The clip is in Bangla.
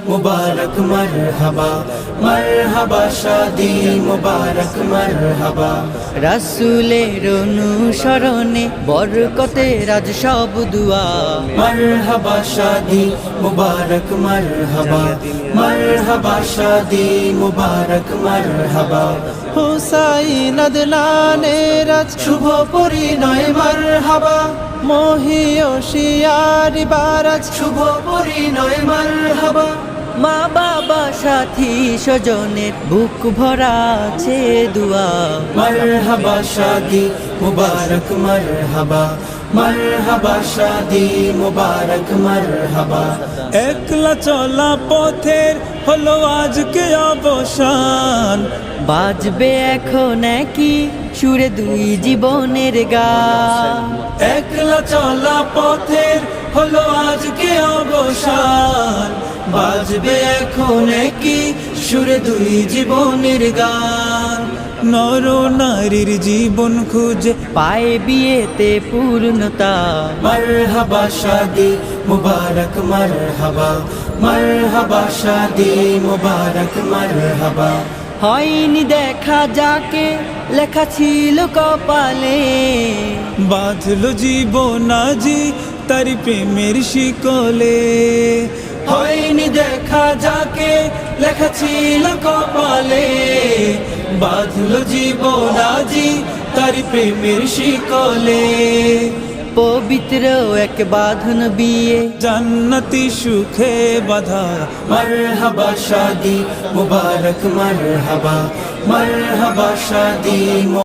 মুবারক মারহাবা, মারহাবা শাদি মুবারক মারহাবা। রাসূলের অনুসরণে বরকতের আজ সব দুয়া। মারহাবা শাদি মুবারক মারহাবা, মারহাবা শাদি মুবারক মারহাবা। হুসাইন আদনানের আজ শুভ পরিণয় মারহাবা, মহিয়সিয়ার বারাজ শুভ পরিণয় মারহাবা। মা বাবা সাথী স্বজনের বুক ভরা আছে দুয়া। মারহাবা শাদি মুবারক মারহাবা, মারহাবা শাদি মুবারক মারহাবা। একলা চলা পথের হলো আজকে অবসান, বাজবে এখন কি সুরে দুই জীবনের গান। একলা চলা পথের হলো আজকে অবসান, বাজবে এখন কি সুরে দুই জীবনের গান। নর নারীর জীবন খুঁজে পায়ে বিয়েতে পূর্ণতা। মারহাবা শাদি মুবারক মারহাবা, মারহাবা শাদি মুবারক মারহাবা। হয়নি দেখা যাকে লেখা ছিল কপালে, বাঁধলো জীবন আজি তার প্রেমের শিকলে। হয়নি দেখা যাকে লেখা ছিল কপালে, বাঁধলো জীবন আজি তার প্রেমের শিকলে। পবিত্র এক বাঁধন বিয়ে জান্নাতি সুখে বাধা। মারহাবা শাদি মুবারক মারহাবা, মারহাবা শাদি